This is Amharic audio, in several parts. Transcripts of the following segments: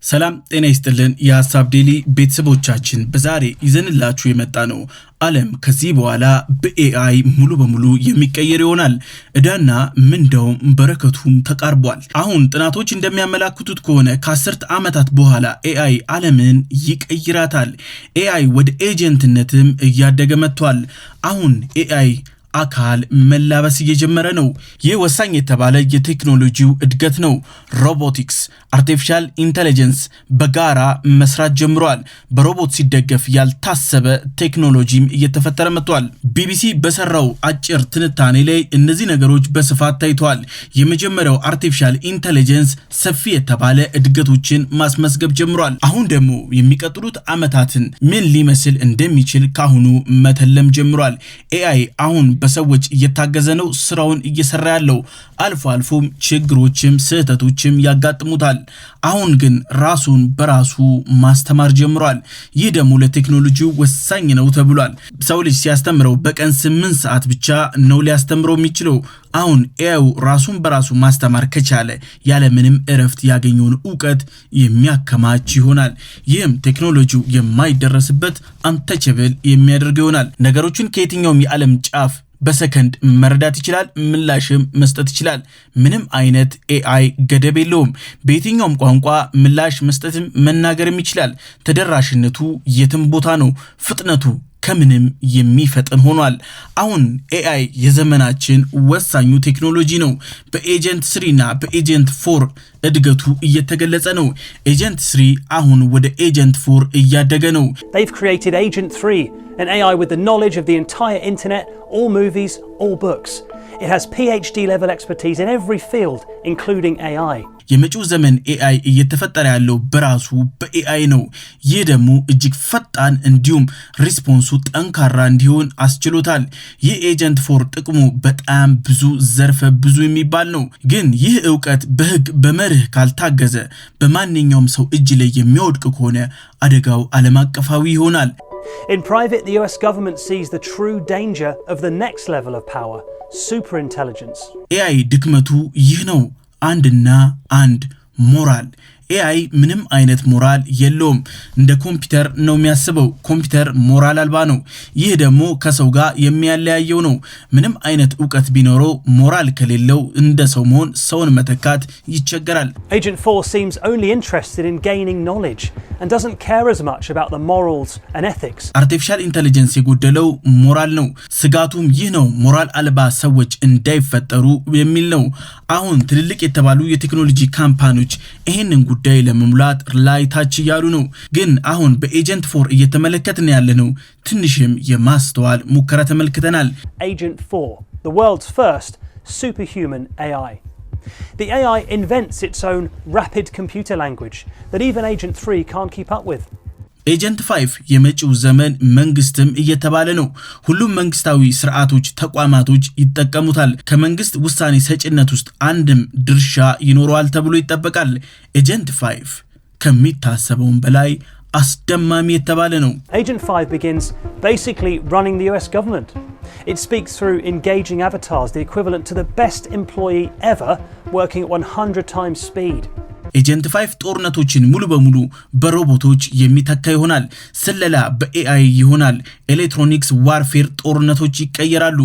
ሰላም ጤና ይስጥልን የሐሳብ ዴሊ ቤተሰቦቻችን በዛሬ ይዘንላችሁ የመጣ ነው ዓለም ከዚህ በኋላ በኤአይ ሙሉ በሙሉ የሚቀየር ይሆናል። እዳና ምንዳው በረከቱም ተቃርቧል። አሁን ጥናቶች እንደሚያመላክቱት ከሆነ ከ10 ዓመታት በኋላ ኤአይ ዓለምን ይቀይራታል። ኤአይ ወደ ኤጀንትነትም እያደገ መጥቷል። አሁን ኤአይ አካል መላበስ እየጀመረ ነው። ይህ ወሳኝ የተባለ የቴክኖሎጂው እድገት ነው። ሮቦቲክስ፣ አርቲፊሻል ኢንተለጀንስ በጋራ መስራት ጀምሯል። በሮቦት ሲደገፍ ያልታሰበ ቴክኖሎጂም እየተፈጠረ መጥቷል። ቢቢሲ በሰራው አጭር ትንታኔ ላይ እነዚህ ነገሮች በስፋት ታይተዋል። የመጀመሪያው አርቲፊሻል ኢንተለጀንስ ሰፊ የተባለ እድገቶችን ማስመዝገብ ጀምሯል። አሁን ደግሞ የሚቀጥሉት ዓመታትን ምን ሊመስል እንደሚችል ካሁኑ መተለም ጀምሯል። ኤአይ አሁን በሰዎች እየታገዘ ነው ስራውን እየሰራ ያለው። አልፎ አልፎም ችግሮችም ስህተቶችም ያጋጥሙታል። አሁን ግን ራሱን በራሱ ማስተማር ጀምሯል። ይህ ደግሞ ለቴክኖሎጂው ወሳኝ ነው ተብሏል። ሰው ልጅ ሲያስተምረው በቀን 8 ሰዓት ብቻ ነው ሊያስተምረው የሚችለው። አሁን ኤአይ ራሱን በራሱ ማስተማር ከቻለ ያለምንም እረፍት ያገኘውን ዕውቀት የሚያከማች ይሆናል። ይህም ቴክኖሎጂው የማይደረስበት አንተቸብል የሚያደርገው ይሆናል። ነገሮችን ከየትኛውም የዓለም ጫፍ በሰከንድ መረዳት ይችላል። ምላሽም መስጠት ይችላል። ምንም አይነት ኤአይ ገደብ የለውም። በየትኛውም ቋንቋ ምላሽ መስጠትም መናገርም ይችላል። ተደራሽነቱ የትም ቦታ ነው። ፍጥነቱ ከምንም የሚፈጥን ሆኗል። አሁን ኤአይ የዘመናችን ወሳኙ ቴክኖሎጂ ነው። በኤጀንት 3 እና በኤጀንት 4 እድገቱ እየተገለጸ ነው። ኤጀንት 3 አሁን ወደ ኤጀንት 4 እያደገ ነው። They've created Agent 3, an AI with the knowledge of the entire internet, all movies, all books. It has PhD level expertise in every field, including AI. የመጪው ዘመን ኤአይ እየተፈጠረ ያለው በራሱ በኤአይ ነው። ይህ ደግሞ እጅግ ፈጣን እንዲሁም ሪስፖንሱ ጠንካራ እንዲሆን አስችሎታል። ይህ ኤጀንት 4 ጥቅሙ በጣም ብዙ ዘርፈ ብዙ የሚባል ነው። ግን ይህ ዕውቀት በህግ በመርህ ካልታገዘ በማንኛውም ሰው እጅ ላይ የሚወድቅ ከሆነ አደጋው ዓለም አቀፋዊ ይሆናል። In private, the US government sees the true danger of the next level of power, superintelligence. ኤአይ ድክመቱ ይህ ነው። አንድና አንድ ሞራል። ኤአይ ምንም አይነት ሞራል የለውም። እንደ ኮምፒውተር ነው የሚያስበው። ኮምፒውተር ሞራል አልባ ነው። ይህ ደግሞ ከሰው ጋር የሚያለያየው ነው። ምንም አይነት ዕውቀት ቢኖረው ሞራል ከሌለው እንደ ሰው መሆን ሰውን መተካት ይቸገራል። Agent 4 seems only interested in gaining knowledge and doesn't care as much about the morals and ethics. አርቲፊሻል ኢንተለጀንስ የጎደለው ሞራል ነው። ስጋቱም ይህ ነው፣ ሞራል አልባ ሰዎች እንዳይፈጠሩ የሚል ነው። አሁን ትልልቅ የተባሉ የቴክኖሎጂ ካምፓኒዎች ይሄንን ጉዳይ ለመሙላት ላይ ታች ያሉ ነው። ግን አሁን በኤጀንት 4 እየተመለከትን ያለነው ትንሽም የማስተዋል ሙከራ ተመልክተናል። Agent 4, the world's first superhuman AI. The AI invents its own rapid computer language that even Agent 3 can't keep up with. ኤጀንት 5 የመጪው ዘመን መንግስትም እየተባለ ነው። ሁሉም መንግስታዊ ስርዓቶች ተቋማቶች ይጠቀሙታል። ከመንግስት ውሳኔ ሰጭነት ውስጥ አንድም ድርሻ ይኖረዋል ተብሎ ይጠበቃል። ኤጀንት 5 ከሚታሰበው በላይ አስደማሚ የተባለ ነው። Agent 5 begins basically running the US government. It speaks through engaging avatars, the equivalent to the best employee ever, working at 100 times speed. ኤጀንት 5 ጦርነቶችን ሙሉ በሙሉ በሮቦቶች የሚተካ ይሆናል። ስለላ በኤአይ ይሆናል። ኤሌክትሮኒክስ ዋርፌር ጦርነቶች ይቀየራሉ።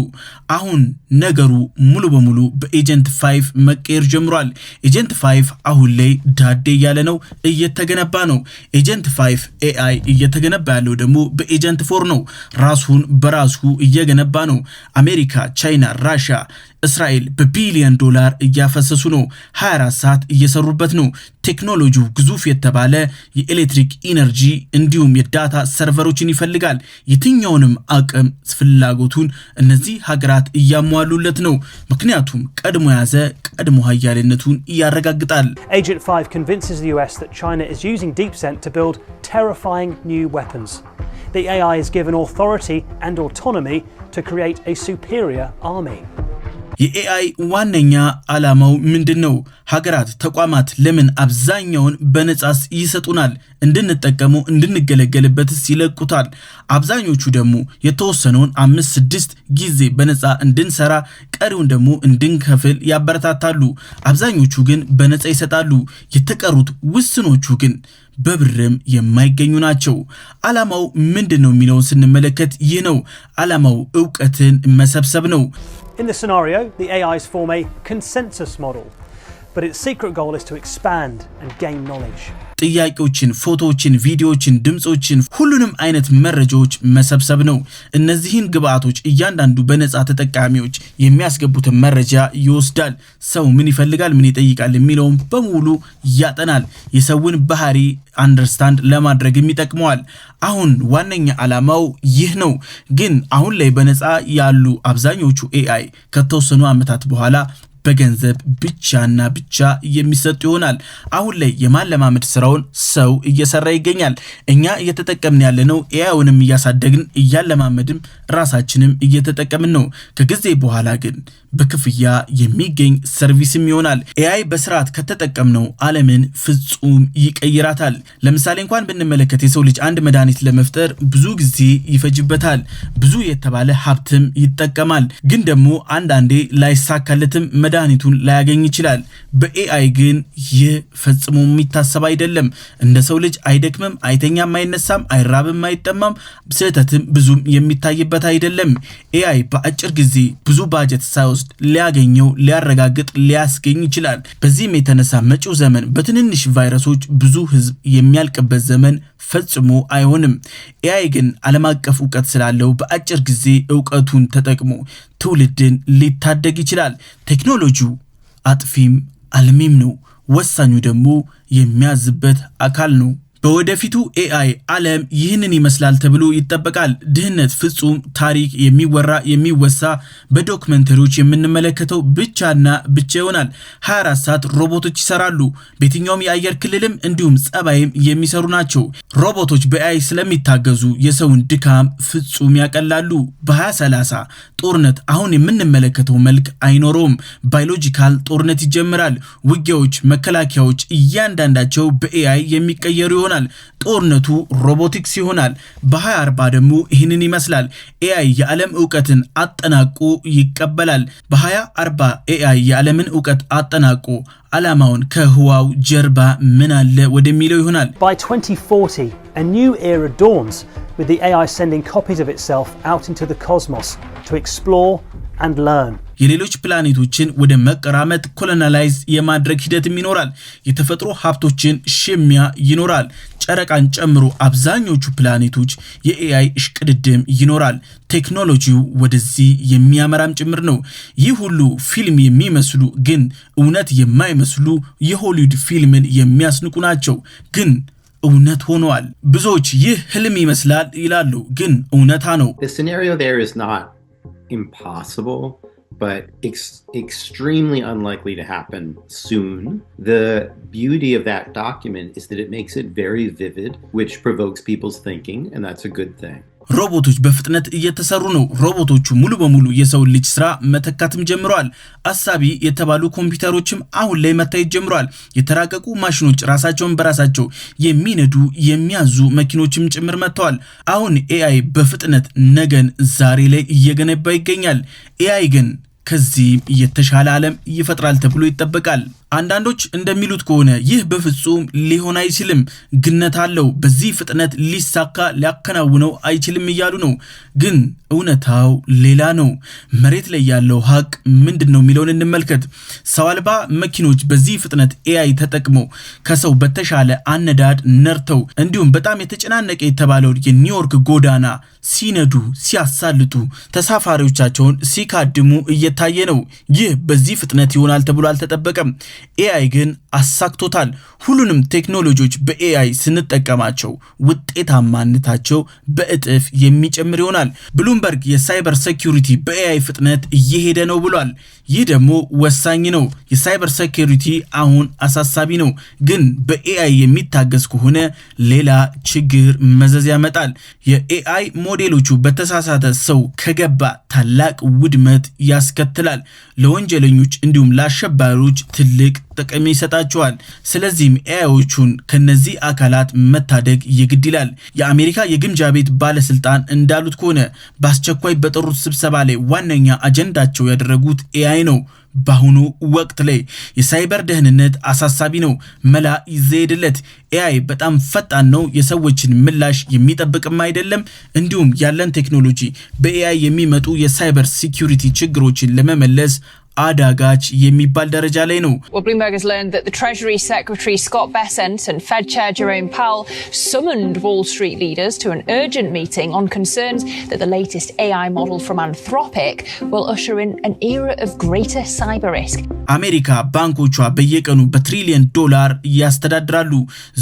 አሁን ነገሩ ሙሉ በሙሉ በኤጀንት 5 መቀየር ጀምሯል። ኤጀንት 5 አሁን ላይ ዳዴ ያለ ነው፣ እየተገነባ ነው። ኤጀንት 5 ኤአይ እየተገነባ ያለው ደግሞ በኤጀንት 4 ነው። ራሱን በራሱ እየገነባ ነው። አሜሪካ፣ ቻይና፣ ራሽያ፣ እስራኤል በቢሊዮን ዶላር እያፈሰሱ ነው። 24 ሰዓት እየሰሩበት ነው። ቴክኖሎጂው ግዙፍ የተባለ የኤሌክትሪክ ኢነርጂ እንዲሁም የዳታ ሰርቨሮችን ይፈልጋል። የትኛውንም አቅም ፍላጎቱን እነዚህ ሀገራት እያሟሉለት ነው። ምክንያቱም ቀድሞ ያዘ ቀድሞ ኃያልነቱን ያረጋግጣል። Agent 5 convinces the US that China is using DeepSeek to build terrifying new weapons. The AI is given authority and autonomy to create a superior army. የኤአይ ዋነኛ ዓላማው ምንድነው? ሀገራት፣ ተቋማት ለምን አብዛኛውን በነጻስ ይሰጡናል? እንድንጠቀሙ እንድንገለገልበትስ ይለቁታል? አብዛኞቹ ደግሞ የተወሰነውን 5-6 ጊዜ በነጻ እንድንሰራ ቀሪውን ደግሞ እንድንከፍል ያበረታታሉ። አብዛኞቹ ግን በነጻ ይሰጣሉ። የተቀሩት ውስኖቹ ግን በብርም የማይገኙ ናቸው። ዓላማው ምንድነው የሚለውን ስንመለከት ይህ ነው። ዓላማው ዕውቀትን መሰብሰብ ነው። In the scenario, the AIs form a consensus model, but its secret goal is to expand and gain knowledge. ጥያቄዎችን፣ ፎቶዎችን፣ ቪዲዮዎችን፣ ድምጾችን፣ ሁሉንም አይነት መረጃዎች መሰብሰብ ነው። እነዚህን ግብአቶች እያንዳንዱ በነጻ ተጠቃሚዎች የሚያስገቡትን መረጃ ይወስዳል። ሰው ምን ይፈልጋል፣ ምን ይጠይቃል የሚለውን በሙሉ ያጠናል። የሰውን ባህሪ አንደርስታንድ ለማድረግ ይጠቅመዋል። አሁን ዋነኛ ዓላማው ይህ ነው። ግን አሁን ላይ በነጻ ያሉ አብዛኞቹ ኤአይ ከተወሰኑ ዓመታት በኋላ በገንዘብ ብቻና ብቻ የሚሰጡ ይሆናል። አሁን ላይ የማለማመድ ስራውን ሰው እየሰራ ይገኛል። እኛ እየተጠቀምን ያለነው ኤአይውንም እያሳደግን እያለማመድም ራሳችንም እየተጠቀምን ነው። ከጊዜ በኋላ ግን በክፍያ የሚገኝ ሰርቪስም ይሆናል። ኤአይ በስርዓት ከተጠቀምነው ዓለምን ፍጹም ይቀይራታል። ለምሳሌ እንኳን ብንመለከት የሰው ልጅ አንድ መድኃኒት ለመፍጠር ብዙ ጊዜ ይፈጅበታል። ብዙ የተባለ ሀብትም ይጠቀማል። ግን ደግሞ አንዳንዴ ላይሳካለትም መድኃኒቱን ላያገኝ ይችላል። በኤአይ ግን ይህ ፈጽሞ የሚታሰብ አይደለም። እንደ ሰው ልጅ አይደክምም፣ አይተኛም፣ አይነሳም፣ አይራብም፣ አይጠማም፣ ስህተትም ብዙም የሚታይበት አይደለም። ኤአይ በአጭር ጊዜ ብዙ ባጀት ሳይወስድ ሊያገኘው፣ ሊያረጋግጥ፣ ሊያስገኝ ይችላል። በዚህም የተነሳ መጪው ዘመን በትንንሽ ቫይረሶች ብዙ ህዝብ የሚያልቅበት ዘመን ፈጽሞ አይሆንም። ኤአይ ግን ዓለም አቀፍ ዕውቀት ስላለው በአጭር ጊዜ ዕውቀቱን ተጠቅሞ ትውልድን ሊታደግ ይችላል። ቴክኖሎጂው አጥፊም አልሚም ነው። ወሳኙ ደግሞ የሚያዝበት አካል ነው። በወደፊቱ ኤአይ ዓለም ይህንን ይመስላል ተብሎ ይጠበቃል። ድህነት ፍጹም ታሪክ የሚወራ የሚወሳ በዶክመንተሪዎች የምንመለከተው ብቻና ብቻ ይሆናል። 24 ሰዓት ሮቦቶች ይሰራሉ። በየትኛውም የአየር ክልልም እንዲሁም ጸባይም የሚሰሩ ናቸው። ሮቦቶች በኤአይ ስለሚታገዙ የሰውን ድካም ፍጹም ያቀላሉ። በ2030 ጦርነት አሁን የምንመለከተው መልክ አይኖረውም። ባዮሎጂካል ጦርነት ይጀምራል። ውጊያዎች፣ መከላከያዎች እያንዳንዳቸው በኤአይ የሚቀየሩ ይሆናል። ጦርነቱ ሮቦቲክስ ይሆናል። በ2040 ደግሞ ይህንን ይመስላል። ኤአይ የዓለም ዕውቀትን አጠናቆ ይቀበላል። በ2040 ኤአይ የዓለምን ዕውቀት አጠናቆ ዓላማውን ከህዋው ጀርባ ምን አለ ወደሚለው ይሆናል። By 2040, a new era dawns with the AI sending copies of itself out into the cosmos to explore and learn. የሌሎች ፕላኔቶችን ወደ መቀራመጥ ኮሎናላይዝ የማድረግ ሂደትም ይኖራል። የተፈጥሮ ሀብቶችን ሽሚያ ይኖራል። ጨረቃን ጨምሮ አብዛኞቹ ፕላኔቶች የኤአይ እሽቅድድም ይኖራል። ቴክኖሎጂው ወደዚህ የሚያመራም ጭምር ነው። ይህ ሁሉ ፊልም የሚመስሉ ግን እውነት የማይመስሉ የሆሊውድ ፊልምን የሚያስንቁ ናቸው። ግን እውነት ሆነዋል። ብዙዎች ይህ ህልም ይመስላል ይላሉ፣ ግን እውነታ ነው። The scenario there is not impossible, but extremely unlikely to happen soon. The beauty of that document is that it makes it very vivid, which provokes people's thinking, and that's a good thing. ሮቦቶች በፍጥነት እየተሰሩ ነው። ሮቦቶቹ ሙሉ በሙሉ የሰው ልጅ ስራ መተካትም ጀምረዋል። አሳቢ የተባሉ ኮምፒውተሮችም አሁን ላይ መታየት ጀምረዋል። የተራቀቁ ማሽኖች ራሳቸውን በራሳቸው የሚነዱ የሚያዙ መኪኖችም ጭምር መጥተዋል። አሁን ኤአይ በፍጥነት ነገን ዛሬ ላይ እየገነባ ይገኛል። ኤአይ ግን ከዚህም የተሻለ ዓለም ይፈጥራል ተብሎ ይጠበቃል። አንዳንዶች እንደሚሉት ከሆነ ይህ በፍጹም ሊሆን አይችልም፣ ግነት አለው፣ በዚህ ፍጥነት ሊሳካ ሊያከናውነው አይችልም እያሉ ነው። ግን እውነታው ሌላ ነው። መሬት ላይ ያለው ሀቅ ምንድነው የሚለውን እንመልከት። ሰው አልባ መኪኖች በዚህ ፍጥነት ኤአይ ተጠቅመው ከሰው በተሻለ አነዳድ ነርተው እንዲሁም በጣም የተጨናነቀ የተባለውን የኒውዮርክ ጎዳና ሲነዱ ሲያሳልጡ ተሳፋሪዎቻቸውን ሲካድሙ እየታየ ነው። ይህ በዚህ ፍጥነት ይሆናል ተብሎ አልተጠበቀም። AI ግን አሳክቶታል። ሁሉንም ቴክኖሎጂዎች በኤአይ ስንጠቀማቸው ውጤታማነታቸው በእጥፍ የሚጨምር ይሆናል። ብሉምበርግ የሳይበር ሴኩሪቲ በኤአይ ፍጥነት እየሄደ ነው ብሏል። ይህ ደግሞ ወሳኝ ነው። የሳይበር ሴኩሪቲ አሁን አሳሳቢ ነው፣ ግን በኤአይ የሚታገዝ ከሆነ ሌላ ችግር መዘዝ ያመጣል። የኤአይ ሞዴሎቹ በተሳሳተ ሰው ከገባ ታላቅ ውድመት ያስከትላል። ለወንጀለኞች እንዲሁም ለአሸባሪዎች ትልቅ ጥቅም ይሰጣቸዋል። ስለዚህም ኤአይዎቹን ከነዚህ አካላት መታደግ ይግድ ይላል። የአሜሪካ የግምጃ ቤት ባለስልጣን እንዳሉት ከሆነ በአስቸኳይ በጠሩት ስብሰባ ላይ ዋነኛ አጀንዳቸው ያደረጉት ኤአይ ነው። በአሁኑ ወቅት ላይ የሳይበር ደህንነት አሳሳቢ ነው። መላ ይዘይድለት። ኤአይ በጣም ፈጣን ነው። የሰዎችን ምላሽ የሚጠብቅም አይደለም። እንዲሁም ያለን ቴክኖሎጂ በኤአይ የሚመጡ የሳይበር ሴኩሪቲ ችግሮችን ለመመለስ አዳጋች የሚባል ደረጃ ላይ ነው። Well, Bloomberg has learned that the Treasury Secretary Scott Bessent and Fed Chair Jerome Powell summoned Wall Street leaders to an urgent meeting on concerns that the latest AI model from Anthropic will usher in an era of greater cyber risk. አሜሪካ ባንኮቿ በየቀኑ በትሪሊየን ዶላር ያስተዳድራሉ።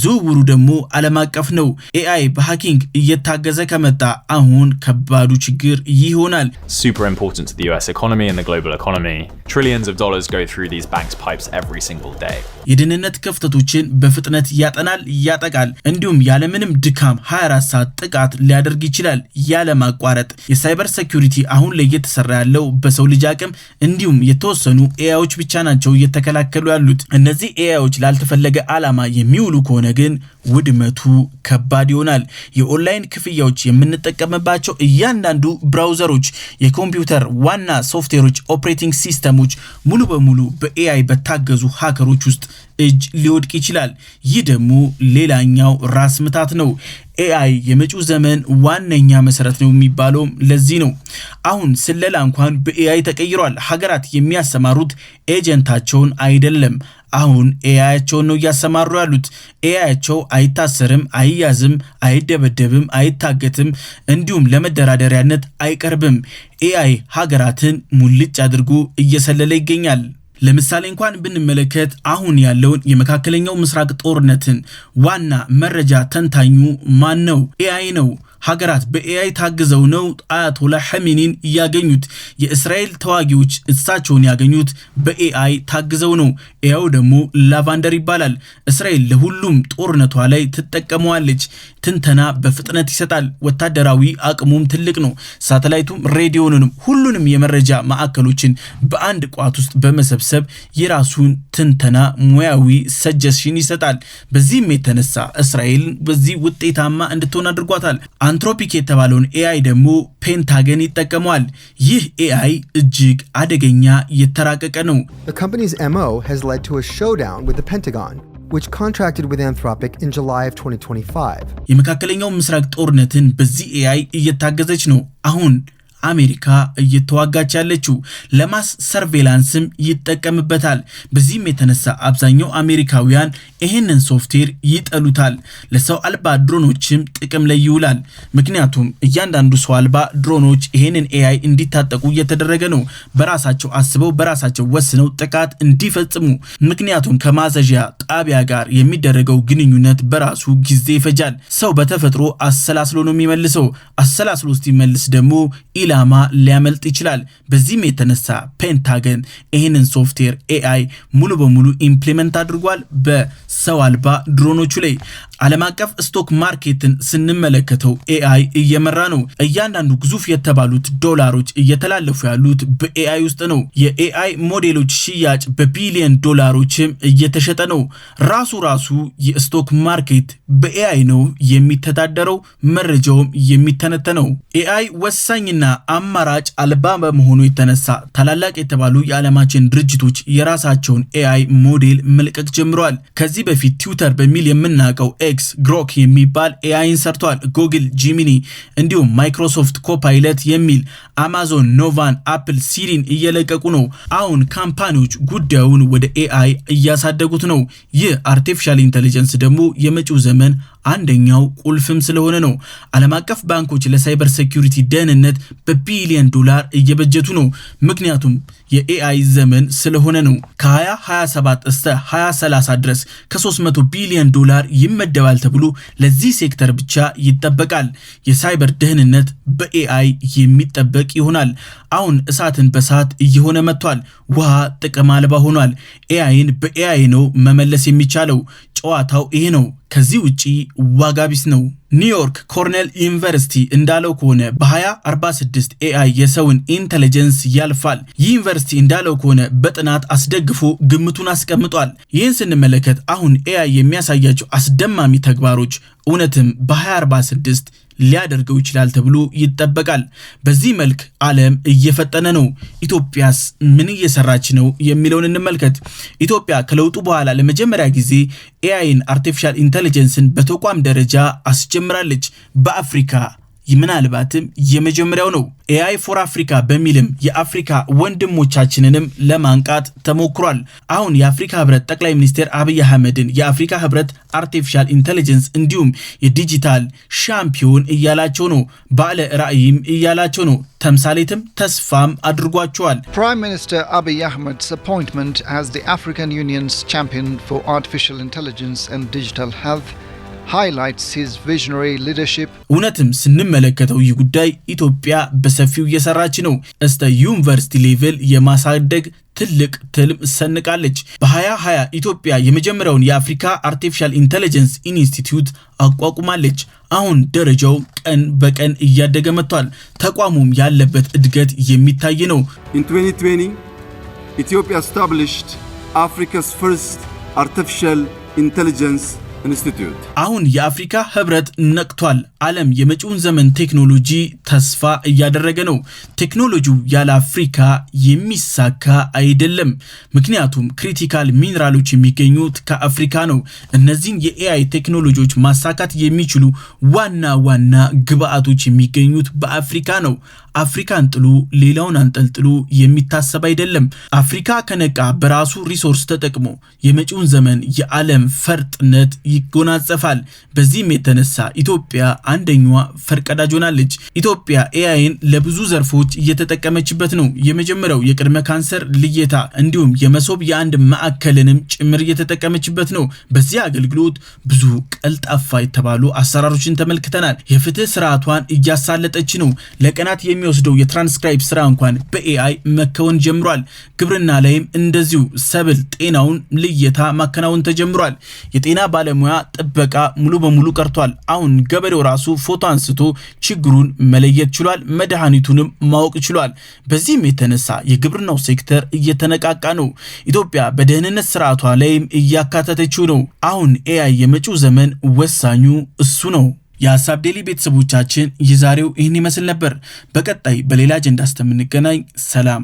ዝውውሩ ደግሞ ዓለም አቀፍ ነው። ኤአይ በሃኪንግ እየታገዘ ከመጣ አሁን ከባዱ ችግር ይሆናል። Super important to the US economy and the global economy. Trillions of dollars go through these banks' pipes every single day. የደህንነት ክፍተቶችን በፍጥነት ያጠናል፣ ያጠቃል። እንዲሁም ያለምንም ድካም 24 ሰዓት ጥቃት ሊያደርግ ይችላል ያለማቋረጥ። የሳይበር ሴኩሪቲ አሁን ላይ እየተሰራ ያለው በሰው ልጅ አቅም እንዲሁም የተወሰኑ ኤአይዎች ብቻ ናቸው እየተከላከሉ ያሉት። እነዚህ ኤአይዎች ላልተፈለገ ዓላማ የሚውሉ ከሆነ ግን ውድመቱ ከባድ ይሆናል። የኦንላይን ክፍያዎች የምንጠቀምባቸው እያንዳንዱ ብራውዘሮች፣ የኮምፒውተር ዋና ሶፍትዌሮች፣ ኦፕሬቲንግ ሲስተሞች ሙሉ በሙሉ በኤአይ በታገዙ ሃከሮች ውስጥ እጅ ሊወድቅ ይችላል። ይህ ደግሞ ሌላኛው ራስ ምታት ነው። ኤአይ የመጪው ዘመን ዋነኛ መሰረት ነው የሚባለው ለዚህ ነው። አሁን ስለላ እንኳን በኤአይ ተቀይሯል። ሀገራት የሚያሰማሩት ኤጀንታቸውን አይደለም፣ አሁን ኤአይያቸውን ነው እያሰማሩ ያሉት። ኤአይያቸው አይታሰርም፣ አይያዝም፣ አይደበደብም፣ አይታገትም፣ እንዲሁም ለመደራደሪያነት አይቀርብም። ኤአይ ሀገራትን ሙልጭ አድርጎ እየሰለለ ይገኛል። ለምሳሌ እንኳን ብንመለከት አሁን ያለውን የመካከለኛው ምስራቅ ጦርነትን ዋና መረጃ ተንታኙ ማን ነው? ኤአይ ነው። ሀገራት በኤአይ ታግዘው ነው አያቶላ ሐሚኒን ያገኙት። የእስራኤል ተዋጊዎች እሳቸውን ያገኙት በኤአይ ታግዘው ነው። ኤአዩ ደግሞ ላቫንደር ይባላል። እስራኤል ለሁሉም ጦርነቷ ላይ ትጠቀመዋለች። ትንተና በፍጥነት ይሰጣል። ወታደራዊ አቅሙም ትልቅ ነው። ሳተላይቱም ሬዲዮኑንም ሁሉንም የመረጃ ማዕከሎችን በአንድ ቋት ውስጥ በመሰብሰብ የራሱን ትንተና ሙያዊ ሰጀሽን ይሰጣል። በዚህም የተነሳ እስራኤልን በዚህ ውጤታማ እንድትሆን አድርጓታል። አንትሮፒክ የተባለውን ኤአይ ደግሞ ፔንታገን ይጠቀመዋል። ይህ ኤአይ እጅግ አደገኛ የተራቀቀ ነው። The company's MO has led to a showdown with the Pentagon, which contracted with Anthropic in July of 2025. የመካከለኛው ምስራቅ ጦርነትን በዚህ ኤአይ እየታገዘች ነው አሁን አሜሪካ እየተዋጋች ያለችው። ለማስ ሰርቬላንስም ይጠቀምበታል። በዚህም የተነሳ አብዛኛው አሜሪካውያን ይህንን ሶፍትዌር ይጠሉታል። ለሰው አልባ ድሮኖችም ጥቅም ላይ ይውላል። ምክንያቱም እያንዳንዱ ሰው አልባ ድሮኖች ይህንን ኤአይ እንዲታጠቁ እየተደረገ ነው። በራሳቸው አስበው በራሳቸው ወስነው ጥቃት እንዲፈጽሙ። ምክንያቱም ከማዘዣ ጣቢያ ጋር የሚደረገው ግንኙነት በራሱ ጊዜ ይፈጃል። ሰው በተፈጥሮ አሰላስሎ ነው የሚመልሰው። አሰላስሎ ሲመልስ ደግሞ ኢላማ ሊያመልጥ ይችላል። በዚህም የተነሳ ፔንታገን ይህንን ሶፍትዌር ኤአይ ሙሉ በሙሉ ኢምፕሊመንት አድርጓል በሰው አልባ ድሮኖቹ ላይ። ዓለም አቀፍ ስቶክ ማርኬትን ስንመለከተው ኤአይ እየመራ ነው። እያንዳንዱ ግዙፍ የተባሉት ዶላሮች እየተላለፉ ያሉት በኤአይ ውስጥ ነው። የኤአይ ሞዴሎች ሽያጭ በቢሊየን ዶላሮችም እየተሸጠ ነው። ራሱ የስቶክ ማርኬት በኤአይ ነው የሚተዳደረው፣ መረጃውም የሚተነተነው። ኤአይ ወሳኝና አማራጭ አልባ በመሆኑ የተነሳ ታላላቅ የተባሉ የዓለማችን ድርጅቶች የራሳቸውን ኤአይ ሞዴል መልቀቅ ጀምረዋል። ከዚህ በፊት ትዊተር በሚል የምናውቀው ኤክስ ግሮክ የሚባል ኤአይን ሰርቷል። ጉግል ጂሚኒ፣ እንዲሁም ማይክሮሶፍት ኮፓይለት የሚል፣ አማዞን ኖቫን፣ አፕል ሲሪን እየለቀቁ ነው። አሁን ካምፓኒዎች ጉዳዩን ወደ ኤአይ እያሳደጉት ነው። ይህ አርቲፊሻል ኢንተለጀንስ ደግሞ የመጪው ዘመን አንደኛው ቁልፍም ስለሆነ ነው። ዓለም አቀፍ ባንኮች ለሳይበር ሴኩሪቲ ደህንነት በቢሊዮን ዶላር እየበጀቱ ነው። ምክንያቱም የኤአይ ዘመን ስለሆነ ነው። ከ2027 እስከ 2030 ድረስ ከ300 ቢሊዮን ዶላር ይመደባል ተብሎ ለዚህ ሴክተር ብቻ ይጠበቃል። የሳይበር ደህንነት በኤአይ የሚጠበቅ ይሆናል። አሁን እሳትን በእሳት እየሆነ መጥቷል። ውሃ ጥቅም አልባ ሆኗል። ኤአይን በኤአይ ነው መመለስ የሚቻለው። ጨዋታው ይሄ ነው። ከዚህ ውጪ ዋጋ ቢስ ነው። ኒውዮርክ ኮርኔል ዩኒቨርሲቲ እንዳለው ከሆነ በ2046 ኤአይ የሰውን ኢንተለጀንስ ያልፋል። ይህ ዩኒቨርሲቲ እንዳለው ከሆነ በጥናት አስደግፎ ግምቱን አስቀምጧል። ይህን ስንመለከት አሁን ኤአይ የሚያሳያቸው አስደማሚ ተግባሮች እውነትም በ2046 ሊያደርገው ይችላል ተብሎ ይጠበቃል። በዚህ መልክ ዓለም እየፈጠነ ነው። ኢትዮጵያስ ምን እየሰራች ነው የሚለውን እንመልከት። ኢትዮጵያ ከለውጡ በኋላ ለመጀመሪያ ጊዜ ኤአይን አርቲፊሻል ኢንተለጀንስን በተቋም ደረጃ አስጀምራለች። በአፍሪካ ምናልባትም የመጀመሪያው ነው። ኤአይ ፎር አፍሪካ በሚልም የአፍሪካ ወንድሞቻችንንም ለማንቃት ተሞክሯል። አሁን የአፍሪካ ህብረት ጠቅላይ ሚኒስትር አብይ አህመድን የአፍሪካ ህብረት አርቲፊሻል ኢንተለጀንስ እንዲሁም የዲጂታል ሻምፒዮን እያላቸው ነው። ባለ ራዕይም እያላቸው ነው። ተምሳሌትም ተስፋም አድርጓቸዋል። Prime Minister Abiy Ahmed's appointment as the African Union's champion for artificial intelligence and digital health highlights his visionary leadership. እውነትም ስንመለከተው ይህ ጉዳይ ኢትዮጵያ በሰፊው እየሰራች ነው። እስከ ዩኒቨርሲቲ ሌቭል የማሳደግ ትልቅ ትልም ሰንቃለች። በ2020 ኢትዮጵያ የመጀመሪያውን የአፍሪካ አርቲፊሻል ኢንተለጀንስ ኢንስቲትዩት አቋቁማለች። አሁን ደረጃው ቀን በቀን እያደገ መጥቷል። ተቋሙም ያለበት እድገት የሚታይ ነው። In 2020 Ethiopia established Africa's first artificial intelligence ኢንስቲትዩት። አሁን የአፍሪካ ህብረት ነቅቷል። ዓለም የመጪውን ዘመን ቴክኖሎጂ ተስፋ እያደረገ ነው። ቴክኖሎጂው ያለ አፍሪካ የሚሳካ አይደለም። ምክንያቱም ክሪቲካል ሚነራሎች የሚገኙት ከአፍሪካ ነው። እነዚህን የኤአይ ቴክኖሎጂዎች ማሳካት የሚችሉ ዋና ዋና ግብአቶች የሚገኙት በአፍሪካ ነው። አፍሪካን ጥሉ ሌላውን አንጠልጥሉ የሚታሰብ አይደለም። አፍሪካ ከነቃ በራሱ ሪሶርስ ተጠቅሞ የመጪውን ዘመን የዓለም ፈርጥነት ይጎናጸፋል። በዚህም የተነሳ ኢትዮጵያ አንደኛዋ ፈርቀዳጅ ሆናለች። ኢትዮጵያ ኤአይን ለብዙ ዘርፎች እየተጠቀመችበት ነው። የመጀመሪያው የቅድመ ካንሰር ልየታ እንዲሁም የመሶብ የአንድ ማዕከልንም ጭምር እየተጠቀመችበት ነው። በዚህ አገልግሎት ብዙ ቀልጣፋ የተባሉ አሰራሮችን ተመልክተናል። የፍትህ ስርዓቷን እያሳለጠች ነው። ለቀናት የሚወስደው የትራንስክራይብ ስራ እንኳን በኤአይ መከወን ጀምሯል። ግብርና ላይም እንደዚሁ ሰብል ጤናውን ልየታ ማከናወን ተጀምሯል። የጤና ባለሙያ ጥበቃ ሙሉ በሙሉ ቀርቷል። አሁን ገበሬው ራሱ ፎቶ አንስቶ ችግሩን መለየት ችሏል። መድኃኒቱንም ማወቅ ችሏል። በዚህም የተነሳ የግብርናው ሴክተር እየተነቃቃ ነው። ኢትዮጵያ በደህንነት ስርዓቷ ላይም እያካተተችው ነው። አሁን ኤአይ የመጪው ዘመን ወሳኙ እሱ ነው። የሀሳብ ዴሊ ቤተሰቦቻችን የዛሬው ይህን ይመስል ነበር። በቀጣይ በሌላ አጀንዳ እስከምንገናኝ ሰላም።